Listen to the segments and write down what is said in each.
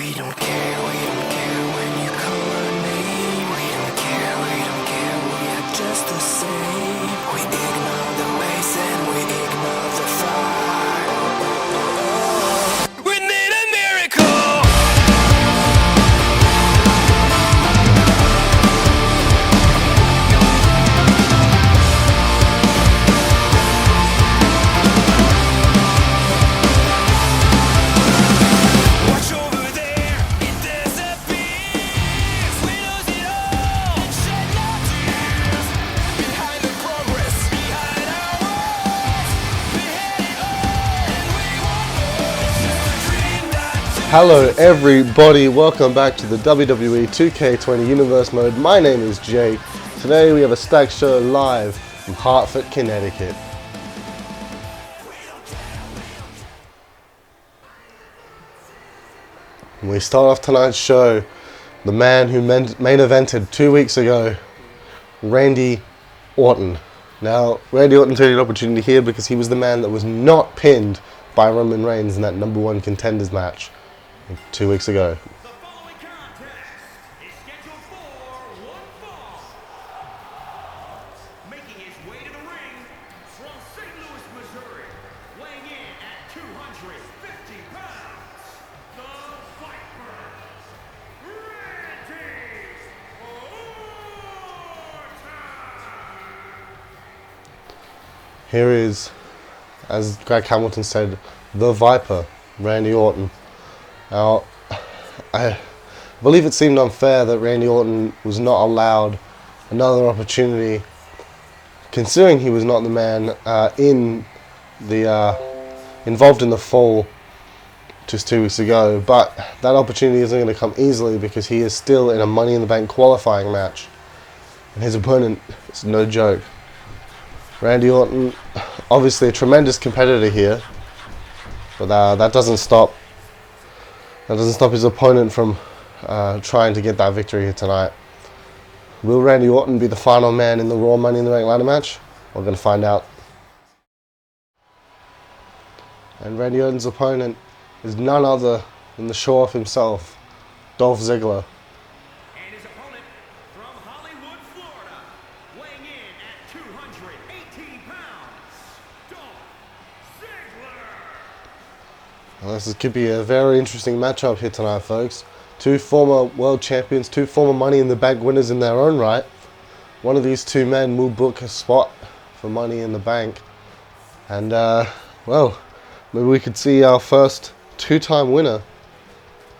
We don't care when you call our name. We don't care, we are just the same. We ignore the waste and we ignore the fire. We need a miracle. Watch over there, it disappears. We lose it all and shed no tears. Behind the progress, behind our walls, we had it all and we want more. It's just a dream that Hello everybody, welcome back to the WWE 2K20 Universe Mode. My name is Jay. Today we have a stacked show live from Hartford, Connecticut. We start off tonight's show, the man who main evented 2 weeks ago, Randy Orton. Now, Randy Orton took an opportunity here because he was the man that was not pinned by Roman Reigns in that #1 Contenders match 2 weeks ago. The following contest is scheduled for one fall. Making his way to the ring from St. Louis, Missouri, weighing in at 250 pounds, the Viper, Randy Orton. Here is, as Greg Hamilton said, the Viper, Randy Orton. Now, I believe it seemed unfair that Randy Orton was not allowed another opportunity, considering he was not the man involved in the fall just 2 weeks ago. But that opportunity isn't going to come easily because he is still in a Money in the Bank qualifying match, and his opponent is no joke. Randy Orton, obviously a tremendous competitor here, but that doesn't stop his opponent from trying to get that victory here tonight. Will Randy Orton be the final man in the Raw Money in the Bank ladder match? We're going to find out. And Randy Orton's opponent is none other than the show-off himself, Dolph Ziggler. And his opponent from Hollywood, Florida, weighing in at 218 pounds, Dolph Ziggler. Well, this could be a very interesting matchup here tonight, folks. Two former world champions, two former Money in the Bank winners in their own right. One of these two men will book a spot for Money in the Bank. And, well, maybe we could see our first two-time winner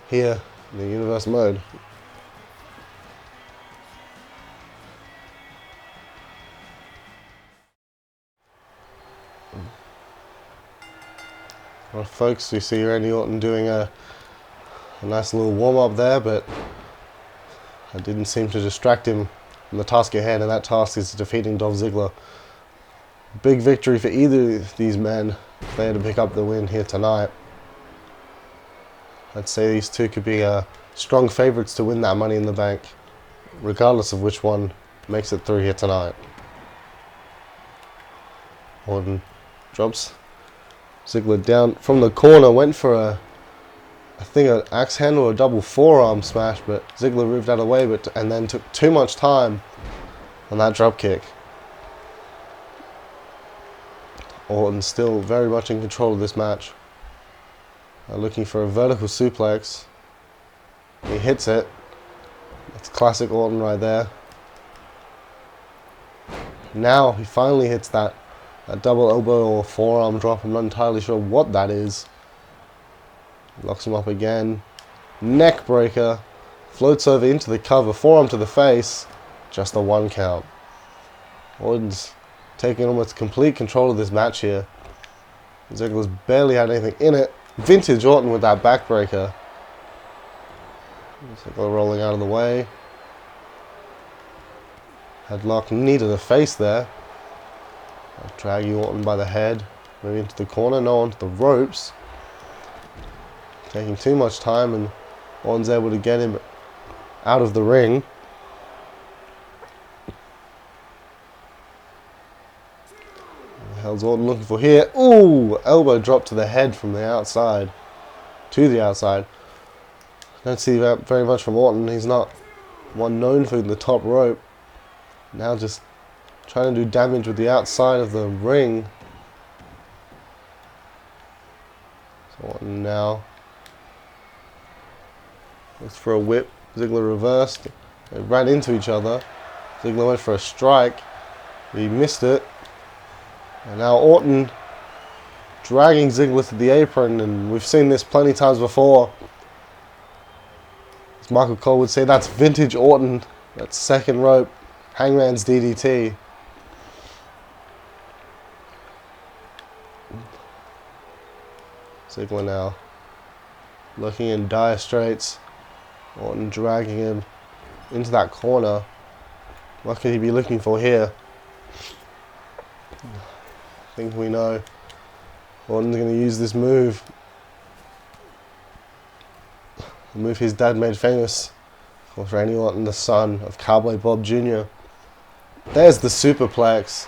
here in the Universe Mode. Well, folks, we see Randy Orton doing a nice little warm-up there, but it didn't seem to distract him from the task at hand, and that task is defeating Dolph Ziggler. Big victory for either of these men if they had to pick up the win here tonight. I'd say these two could be strong favourites to win that Money in the Bank, regardless of which one makes it through here tonight. Orton drops Ziggler down from the corner, went for I think an axe handle or a double forearm smash, but Ziggler moved out of the way, and then took too much time on that drop kick. Orton still very much in control of this match. Looking for a vertical suplex. He hits it. That's classic Orton right there. Now he finally hits that double elbow or forearm drop. I'm not entirely sure what that is. Locks him up again. Neck breaker. Floats over into the cover. Forearm to the face. Just a 1 count. Orton's taking almost complete control of this match here. Ziggler's barely had anything in it. Vintage Orton with that backbreaker. Ziggler rolling out of the way. Headlock, knee to the face there. Dragging Orton by the head. Moving into the corner, no, onto the ropes. Taking too much time, and Orton's able to get him out of the ring. What the hell's Orton looking for here? Ooh! Elbow drop to the head from the outside. To the outside. Don't see that very much from Orton. He's not one known for the top rope. Now just trying to do damage with the outside of the ring. So Orton now looks for a whip. Ziggler reversed. They ran into each other. Ziggler went for a strike. He missed it. And now Orton dragging Ziggler to the apron, and we've seen this plenty of times before. As Michael Cole would say, that's vintage Orton. That's second rope. Hangman's DDT. Ziggler now looking in dire straits. Orton dragging him into that corner. What could he be looking for here? I think we know. Orton's going to use this move. The move his dad made famous. Of course, Randy Orton, the son of Cowboy Bob Jr. There's the superplex.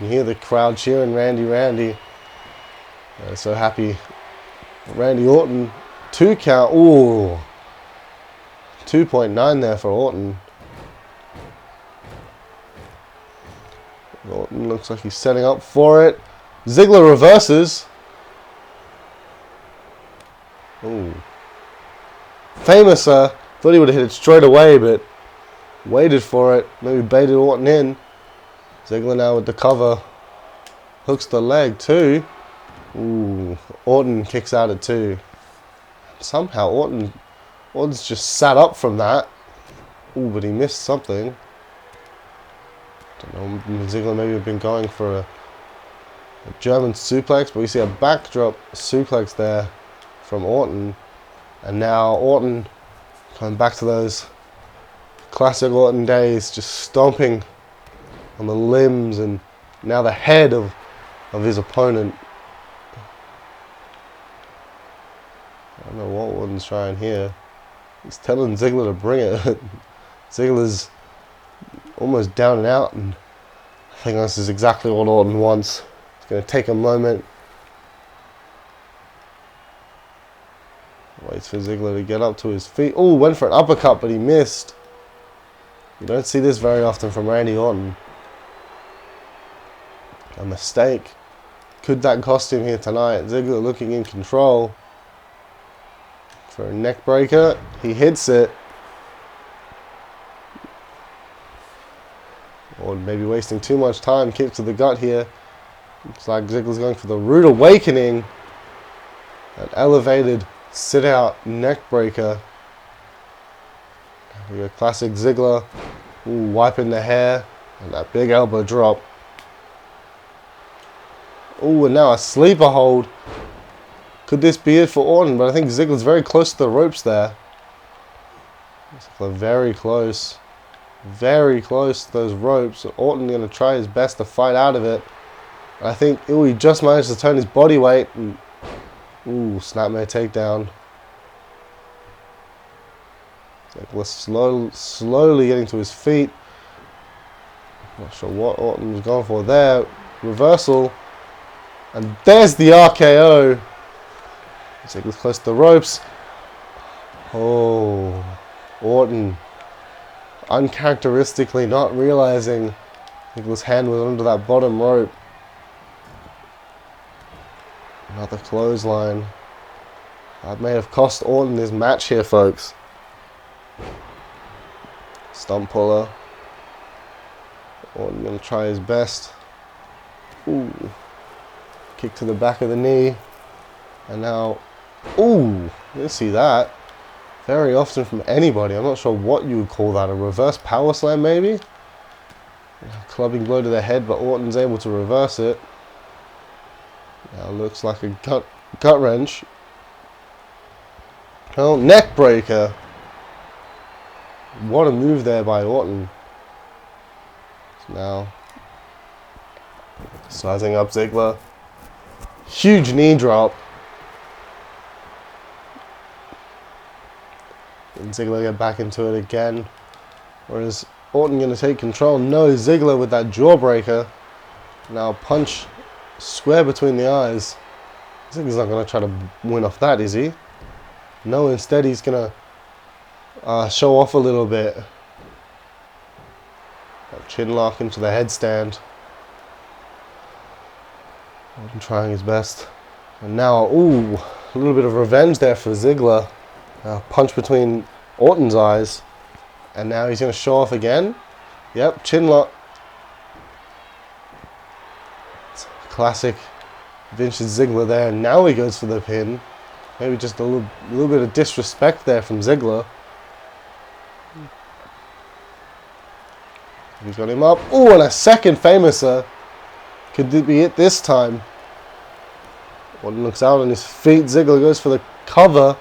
You hear the crowd cheering Randy, Randy. They're so happy. Randy Orton, 2 count. Ooh. 2.9 there for Orton. Orton looks like he's setting up for it. Ziggler reverses. Ooh. Famous, thought he would have hit it straight away, but waited for it. Maybe baited Orton in. Ziggler now with the cover. Hooks the leg too. Ooh. Orton kicks out at 2. Somehow Orton's just sat up from that. Ooh, but he missed something. Don't know, Ziggler maybe have been going for a German suplex, but we see a backdrop suplex there from Orton. And now Orton coming back to those classic Orton days, just stomping on the limbs and now the head of his opponent. I don't know what Orton's trying here. He's telling Ziggler to bring it. Ziggler's almost down and out, and I think this is exactly what Orton wants. It's going to take a moment. Waits for Ziggler to get up to his feet. Oh, went for an uppercut, but he missed. You don't see this very often from Randy Orton. A mistake. Could that cost him here tonight? Ziggler looking in control. For a neck breaker. He hits it. Or maybe wasting too much time. Kick to the gut here. Looks like Ziggler's going for the rude awakening. An elevated sit out neck breaker. We got classic Ziggler. Ooh, wiping the hair. And that big elbow drop. Ooh, and now a sleeper hold. Could this be it for Orton? But I think Ziggler's very close to the ropes there. Very close. Very close to those ropes. Orton going to try his best to fight out of it. I think he just managed to turn his body weight. And, ooh, snapmare takedown. Ziggler slowly getting to his feet. Not sure what Orton was going for there. Reversal. And there's the RKO. Ziggler's close to the ropes. Oh, Orton uncharacteristically not realizing Ziggler's hand was under that bottom rope. Another clothesline. That may have cost Orton his match here, folks. Stump puller. Orton gonna try his best. Ooh. Kick to the back of the knee. And now, ooh, you see that very often from anybody. I'm not sure what you would call that. A reverse power slam, maybe? Clubbing blow to the head, but Orton's able to reverse it. Now looks like a gut wrench. Oh, neck breaker. What a move there by Orton. So now, sizing up Ziggler. Huge knee drop. And Ziggler get back into it again. Whereas Orton going to take control. No, Ziggler with that jawbreaker. Now punch square between the eyes. Ziggler's not going to try to win off that, is he? No, instead he's going to show off a little bit. Chin lock into the headstand. Orton trying his best. And now, ooh, a little bit of revenge there for Ziggler. Punch between Orton's eyes. And now he's going to show off again. Yep, chin lock. It's classic vintage Ziggler there. Now he goes for the pin. Maybe just a little bit of disrespect there from Ziggler. He's got him up. Oh, and a second famouser. Could it be it this time? Orton looks out on his feet. Ziggler goes for the cover.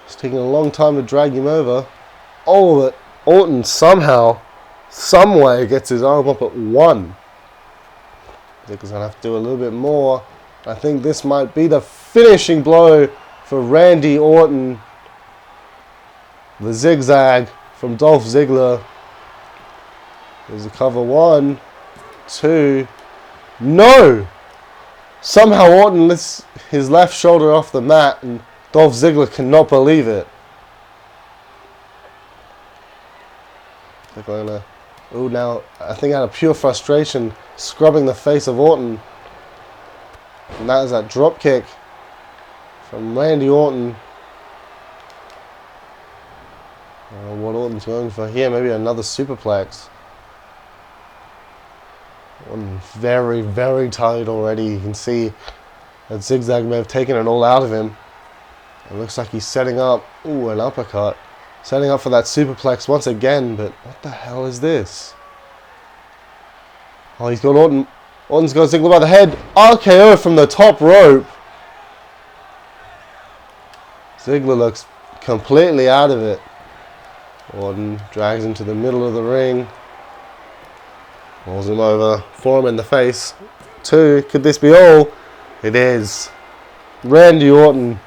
It's taking a long time to drag him over. Oh, but Orton somehow, someway gets his arm up at 1. Ziggler's going to have to do a little bit more. I think this might be the finishing blow for Randy Orton. The zigzag from Dolph Ziggler. There's a cover. 1, 2. No! Somehow Orton lifts his left shoulder off the mat and Dolph Ziggler cannot believe it. Oh, now I think out of pure frustration, scrubbing the face of Orton. And that is that drop kick from Randy Orton. I don't know what Orton's going for here. Maybe another superplex. Orton very, very tired already. You can see that zigzag may have taken it all out of him. It looks like he's setting up. Ooh, an uppercut. Setting up for that superplex once again, but what the hell is this? Oh, he's got Orton. Orton's got Ziggler by the head. RKO from the top rope. Ziggler looks completely out of it. Orton drags him to the middle of the ring. Rolls him over. Forearm in the face. 2. Could this be all? It is. Randy Orton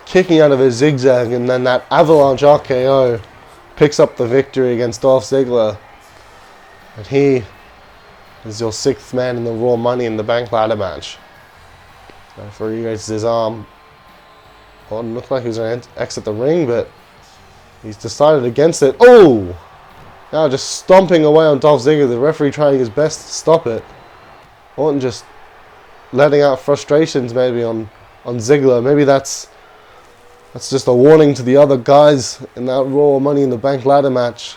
kicking out of a zigzag, and then that avalanche RKO picks up the victory against Dolph Ziggler. And he is your 6th man in the Raw Money in the Bank ladder match. Referee raises his arm. Orton looked like he was going to exit the ring, but he's decided against it. Oh! Now just stomping away on Dolph Ziggler. The referee trying his best to stop it. Orton just letting out frustrations maybe on Ziggler. Maybe that's just a warning to the other guys in that Raw Money in the Bank ladder match.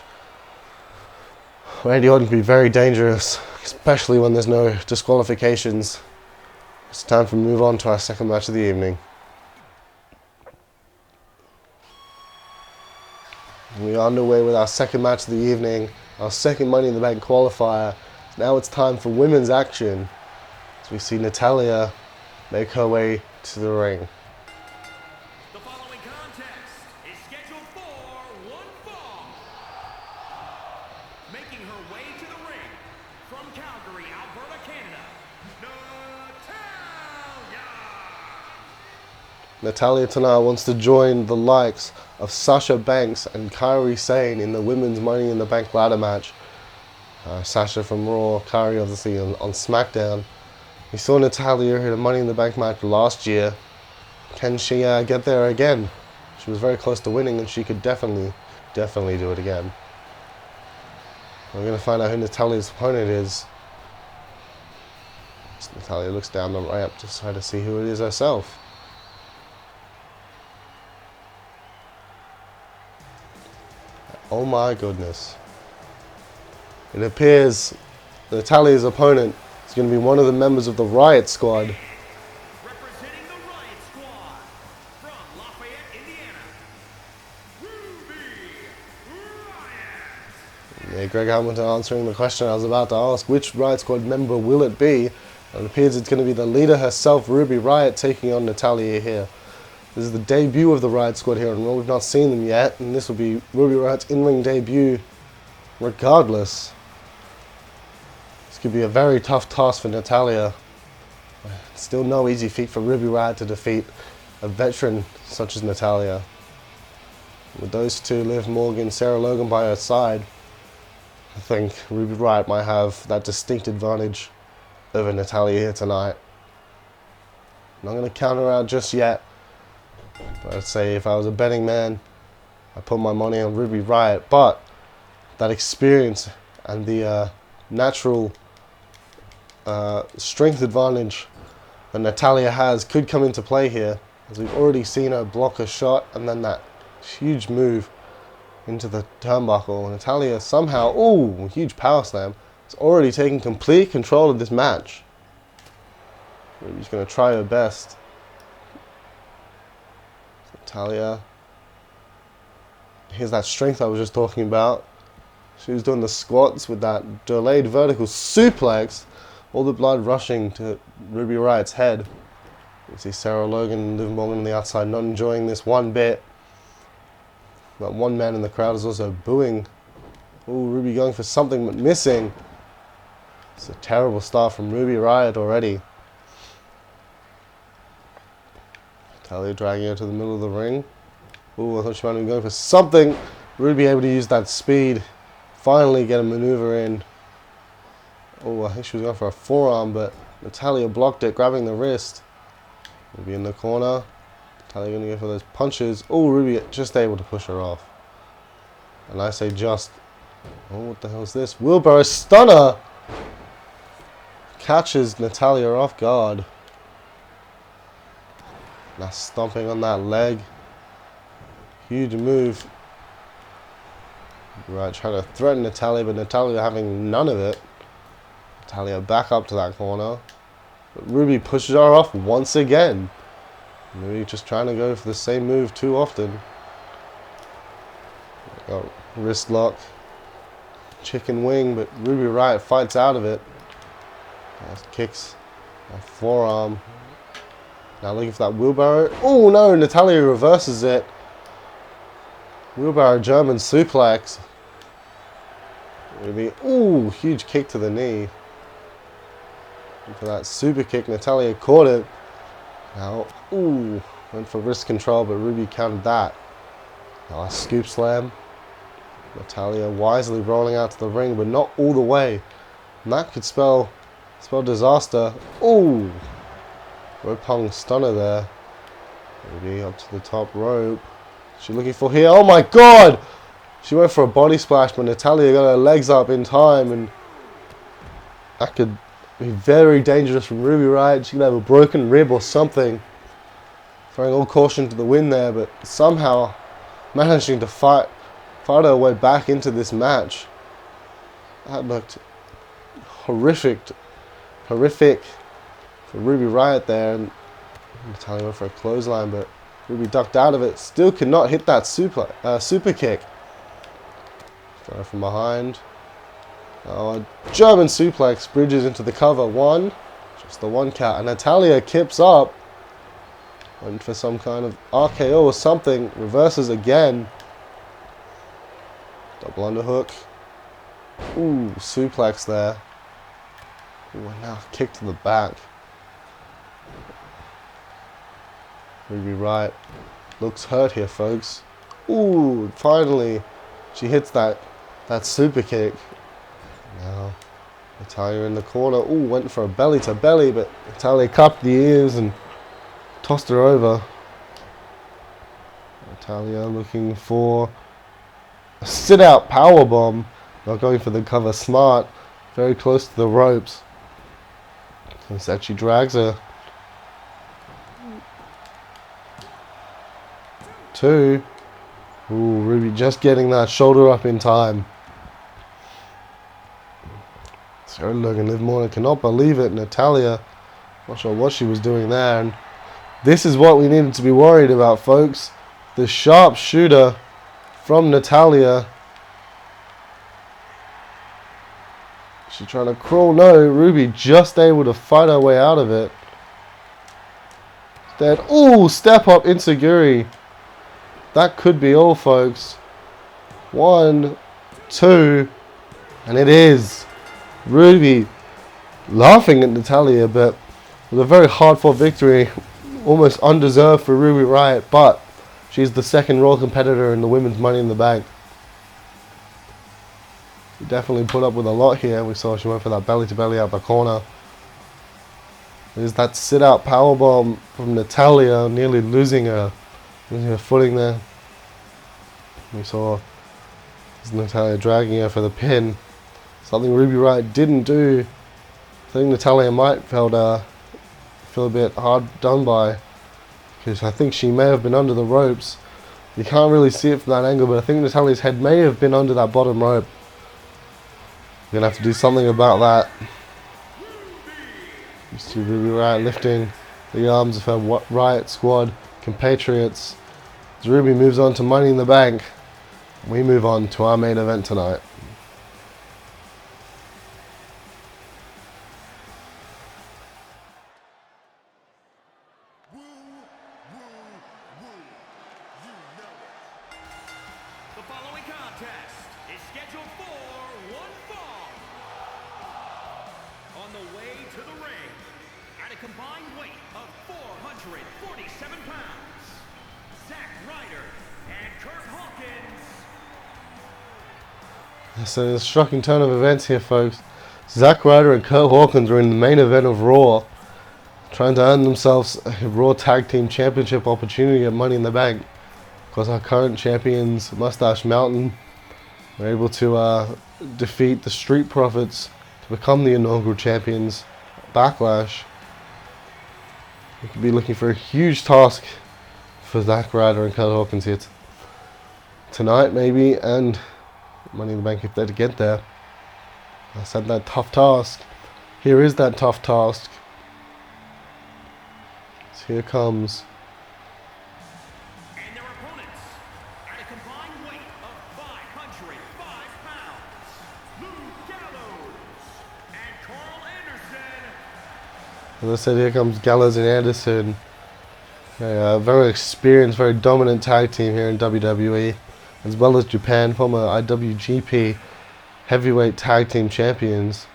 Randy Orton can be very dangerous, especially when there's no disqualifications. It's time to move on to our second match of the evening. We are underway with our second match of the evening, our second Money in the Bank qualifier. Now it's time for women's action, as we see Natalya make her way to the ring. The following contest is scheduled for one fall. Making her way to the ring from Calgary, Alberta, Canada, Natalya tonight wants to join the likes of Sasha Banks and Kairi Sane in the women's Money in the Bank ladder match. Sasha from Raw, Kairi obviously on SmackDown. We saw Natalya hit a Money in the Bank match last year. Can she get there again? She was very close to winning, and she could definitely do it again. We're going to find out who Natalya's opponent is. Natalya looks down the ramp to try to see who it is herself. Oh my goodness. It appears Natalya's opponent is going to be one of the members of the Riott squad. representing the Riott Squad from Lafayette, Indiana, Ruby Riott. Yeah, Greg Hamilton answering the question I was about to ask. Which Riott squad member will it be? It appears it's going to be the leader herself, Ruby Riott, taking on Natalya here. This is the debut of the Riott squad here on Raw. We've not seen them yet, and this will be Ruby Riott's in-ring debut regardless. This could be a very tough task for Natalya. Still no easy feat for Ruby Riott to defeat a veteran such as Natalya. With those two, Liv Morgan, Sarah Logan by her side, I think Ruby Riott might have that distinct advantage over Natalya here tonight. I'm not going to count her out just yet. But I'd say if I was a betting man, I'd put my money on Ruby Riott. But that experience and the natural strength advantage that Natalya has could come into play here, as we've already seen her block a shot and then that huge move into the turnbuckle. Natalya somehow, ooh, huge power slam, is already taking complete control of this match. Ruby's going to try her best. Natalya, here's that strength I was just talking about. She was doing the squats with that delayed vertical suplex, all the blood rushing to Ruby Riott's head. You see Sarah Logan and Liv Morgan on the outside not enjoying this one bit. That one man in the crowd is also booing. Ooh, Ruby going for something but missing. It's a terrible start from Ruby Riott already. Natalya dragging her to the middle of the ring. Ooh, I thought she might have been going for something. Ruby able to use that speed. Finally get a maneuver in. Oh, I think she was going for a forearm, but Natalya blocked it, grabbing the wrist. Ruby in the corner. Natalya going to go for those punches. Oh, Ruby just able to push her off. And I say just. Oh, what the hell is this? Wheelbarrow stunner! Catches Natalya off guard. Now stomping on that leg. Huge move. Right, trying to threaten Natalya, but Natalya having none of it. Natalya back up to that corner. But Ruby pushes her off once again. Ruby just trying to go for the same move too often. Got wrist lock. Chicken wing, but Ruby Riott fights out of it. Kicks a forearm. Now looking for that wheelbarrow. Oh no, Natalya reverses it. Wheelbarrow German suplex. Ruby, ooh, huge kick to the knee. And for that super kick, Natalya caught it. Now, ooh, went for wrist control, but Ruby countered that. Now a scoop slam. Natalya wisely rolling out to the ring, but not all the way. And that could spell disaster. Ooh, rope hung stunner there. Ruby up to the top rope. She's looking for here. Oh my god! She went for a body splash, but Natalya got her legs up in time, and that could be very dangerous from Ruby Riott. She could have a broken rib or something. Throwing all caution to the wind there, but somehow managing to fight her way back into this match. That looked horrific for Ruby Riott there, and Natalya went for a clothesline, but Ruby ducked out of it. Still could not hit that super kick. Throw from behind. Oh, a German suplex bridges into the cover. One, just the one count, and Natalya kips up. Went for some kind of RKO or something. Reverses again. Double underhook. Ooh, suplex there. Ooh, and now kick to the back. Ruby Riott looks hurt here, folks. Ooh, finally she hits that super kick. Now Natalya in the corner. Ooh, went for a belly to belly, but Natalya cupped the ears and tossed her over. Natalya looking for a sit-out powerbomb. Not going for the cover. Smart. Very close to the ropes. Instead she drags her. Two. Ooh, Ruby just getting that shoulder up in time. Sarah Logan, Liv Morgan cannot believe it. Natalya, not sure what she was doing there. And this is what we needed to be worried about, folks. The sharpshooter from Natalya. She's trying to crawl. No, Ruby just able to fight her way out of it. Then, ooh, step up Inseguri. That could be all, folks. 1, 2, and it is. Ruby laughing at Natalya, but with a very hard-fought victory, almost undeserved for Ruby Riott, but she's the second Raw competitor in the women's Money in the Bank. She definitely put up with a lot here. We saw she went for that belly-to-belly out the corner. There's that sit-out powerbomb from Natalya, nearly losing her. losing her footing there. We saw Natalya dragging her for the pin. Something Ruby Riott didn't do. I think Natalya might feel a bit hard done by, because I think she may have been under the ropes. You can't really see it from that angle, but I think Natalya's head may have been under that bottom rope. We're gonna have to do something about that. You see Ruby Riott lifting the arms of her Riott squad compatriots. As Ruby moves on to Money in the Bank, we move on to our main event tonight. The following contest is scheduled for one fall. On the way to the ring, at a combined weight of 447 pounds, Zack Ryder and Curt Hawkins. So there's a shocking turn of events here, folks. Zack Ryder and Curt Hawkins are in the main event of Raw, trying to earn themselves a Raw Tag Team Championship opportunity at Money in the Bank. Because our current champions, Mustache Mountain, were able to defeat the Street Profits to become the inaugural champions. Backlash. We could be looking for a huge task for Zack Ryder and Curt Hawkins here tonight, maybe, and Money in the Bank if they're to get there. I said that tough task. Here is that tough task. So here comes. And their opponents, at a combined weight of 505 pounds, Gallows and Karl Anderson. As I said, here comes Gallows and Anderson. A very experienced, very dominant tag team here in WWE, as well as Japan, former IWGP heavyweight tag team champions.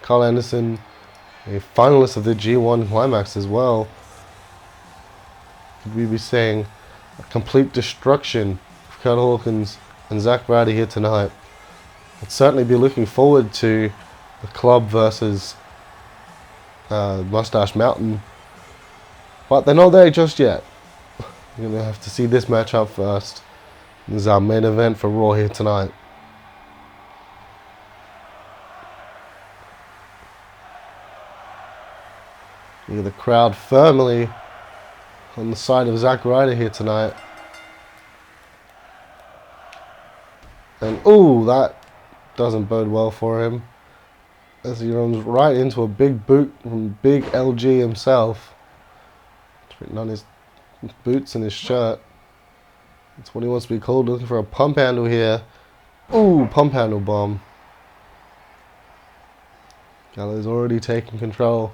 Karl Anderson, a finalist of the G1 Climax as well. Could we be saying a complete destruction of Curt Hawkins and Zack Ryder here tonight? I'd certainly be looking forward to the club versus Mustache Mountain, but they're not there just yet. We're going to have to see this match up first. This is our main event for Raw here tonight. Look at the crowd firmly on the side of Zack Ryder here tonight. And ooh, that doesn't bode well for him, as he runs right into a big boot from Big LG himself. It's written on his boots and his shirt. That's what he wants to be called. Looking for a pump handle here. Ooh, pump handle bomb. Gallows already taking control.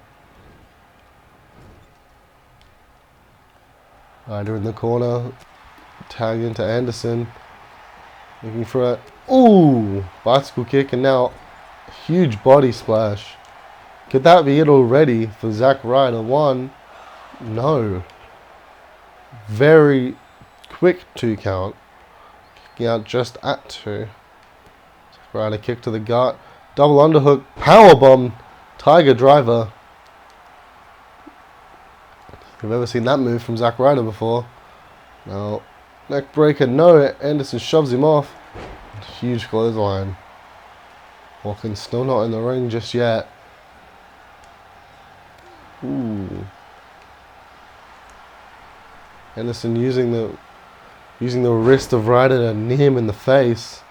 Ryder in the corner. Tag into Anderson. Looking for a... Ooh! Bicycle kick, and now a huge body splash. Could that be it already for Zack Ryder? One. No. Very quick 2 count. Kicking out just at 2. Zack Ryder kick to the gut. Double underhook. Powerbomb. Tiger driver. I've ever seen that move from Zack Ryder before. Now, neck breaker, no. Anderson shoves him off. Huge clothesline. Hawkins still not in the ring just yet. Ooh. Anderson using the wrist of Ryder to knee him in the face.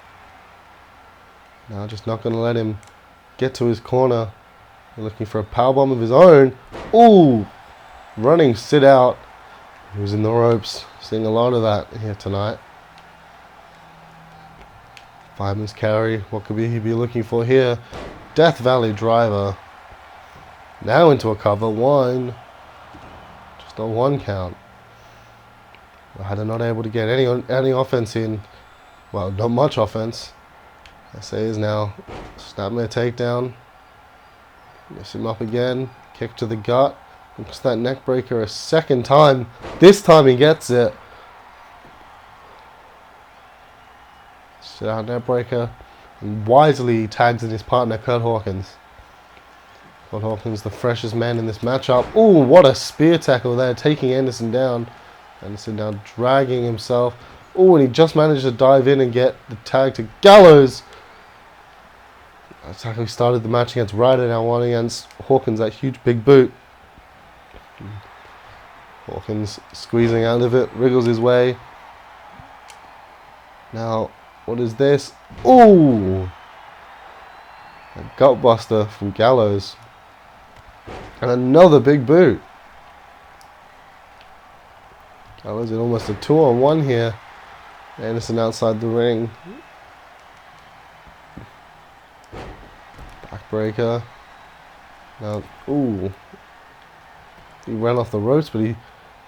Now just not going to let him get to his corner. They're looking for a powerbomb of his own. Ooh. Running sit out. He was in the ropes. Seeing a lot of that here tonight. Fireman's carry. What could he be looking for here? Death Valley driver. Now into a cover. 1. Just a 1 count. Ryder not able to get any offense in. Well, not much offense. SA is now snapping a takedown. Mess him up again. Kick to the gut. Looks that neck breaker a second time. This time he gets it. Sit out neck breaker. And wisely tags in his partner Curt Hawkins. Hawkins, the freshest man in this matchup. Oh, what a spear tackle there, taking Anderson down. Anderson now dragging himself. Oh, and he just managed to dive in and get the tag to Gallows. That's how he started the match against Ryder, now one against Hawkins, that huge big boot. Hawkins squeezing out of it, wriggles his way. Now, what is this? Oh! A gutbuster from Gallows. And another big boot. Gallows in almost a 2-on-1 here. Anderson outside the ring. Backbreaker. Now, ooh. He ran off the ropes, but he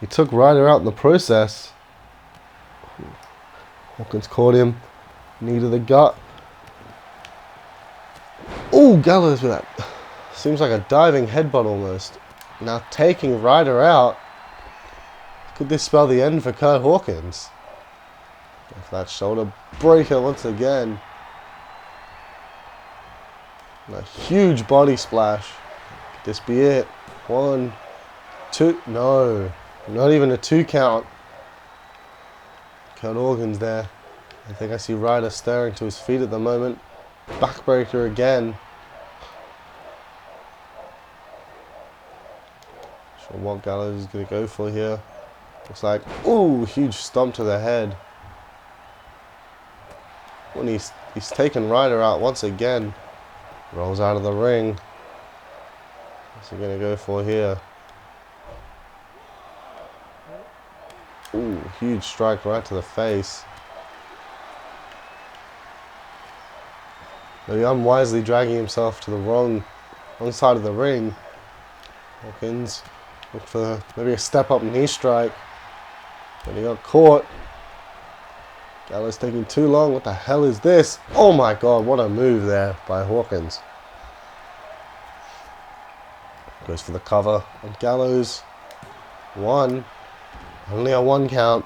took Ryder out in the process. Hawkins caught him. Knee to the gut. Ooh, Gallows with that. Seems like a diving headbutt almost. Now taking Ryder out. Could this spell the end for Curt Hawkins? If that shoulder breaker once again. And a huge body splash. Could this be it? 1, 2. No. Not even a 2 count. Curt Hawkins there. I think I see Ryder staring to his feet at the moment. Backbreaker again. Sure what Gallows is going to go for here. Looks like, ooh, huge stomp to the head. When he's taken Ryder out once again. Rolls out of the ring. What's he going to go for here? Ooh, huge strike right to the face. Maybe unwisely dragging himself to the wrong side of the ring. Hawkins looked for maybe a step up knee strike. But he got caught. Gallows taking too long. What the hell is this? Oh my god, what a move there by Hawkins. Goes for the cover on Gallows. 1. Only a 1 count.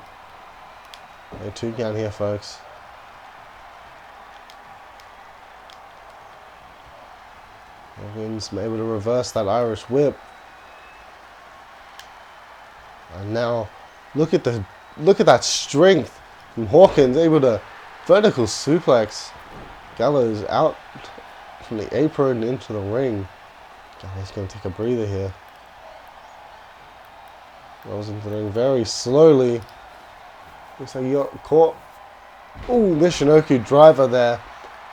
No 2 count here, folks. Hawkins able to reverse that Irish whip. And now look at that strength from Hawkins, able to vertical suplex Gallows out from the apron into the ring. Gallows going to take a breather here. Rolls into the ring very slowly. Looks like he got caught. Ooh, Michinoku driver there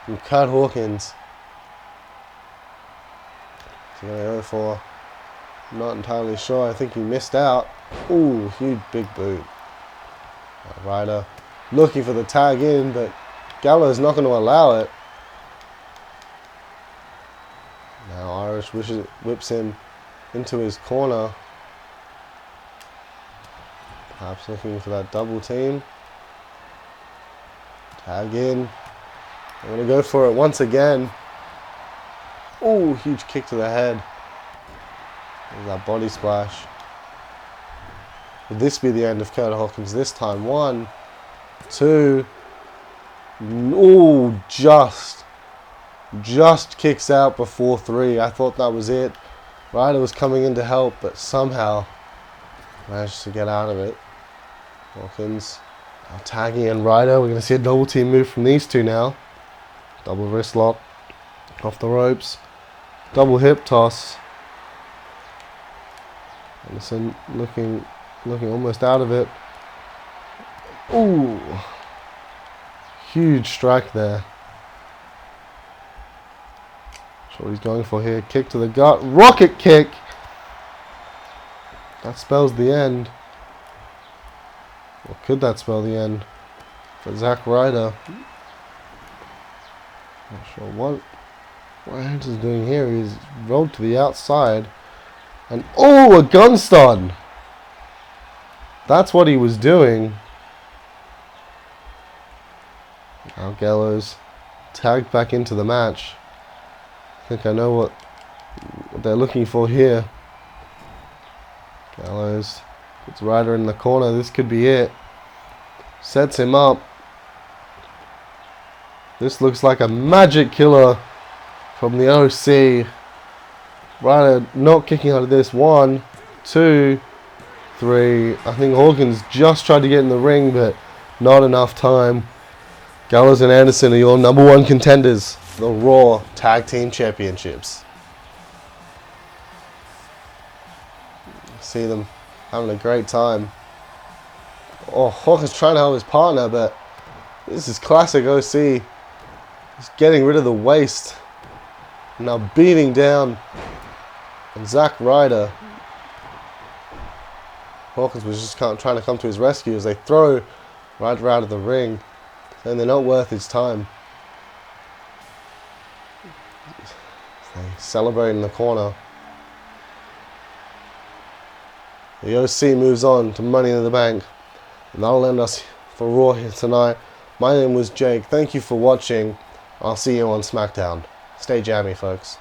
from Curt Hawkins. So going to go for, not entirely sure, I think he missed out. Ooh, huge big boot. Ryder looking for the tag in, but Gallows not going to allow it. Now Irish whips him into his corner. Perhaps looking for that double team. Tag in. I'm going to go for it once again. Oh, huge kick to the head. There's that body splash. Would this be the end of Curt Hawkins this time? 1, 2. Oh, just kicks out before 3. I thought that was it. Ryder was coming in to help, but somehow managed to get out of it. Hawkins now tagging in Ryder. We're going to see a double team move from these two now. Double wrist lock. Off the ropes. Double hip toss. Anderson looking almost out of it. Ooh. Huge strike there. That's what he's going for here. Kick to the gut. Rocket kick. That spells the end. Or could that spell the end for Zack Ryder? Not sure what Anderson's doing here. He's rolled to the outside. And oh, a gun stun! That's what he was doing. Now Gallows tagged back into the match. I think I know what they're looking for here. Gallows puts Ryder in the corner. This could be it. Sets him up. This looks like a magic killer from the OC. Ryder not kicking out of this. 1, 2, 3. I think Hawkins just tried to get in the ring, but not enough time. Gallows and Anderson are your number 1 contenders for the Raw Tag Team Championships. See them having a great time. Oh, Hawkins trying to help his partner, but this is classic OC. He's getting rid of the waist. Now beating down on Zack Ryder. Hawkins was just trying to come to his rescue as they throw Ryder out of the ring. And they're not worth his time. They celebrate in the corner. The OC moves on to Money in the Bank. And that'll end us for Raw here tonight. My name was Jake. Thank you for watching. I'll see you on SmackDown. Stay jammy, folks.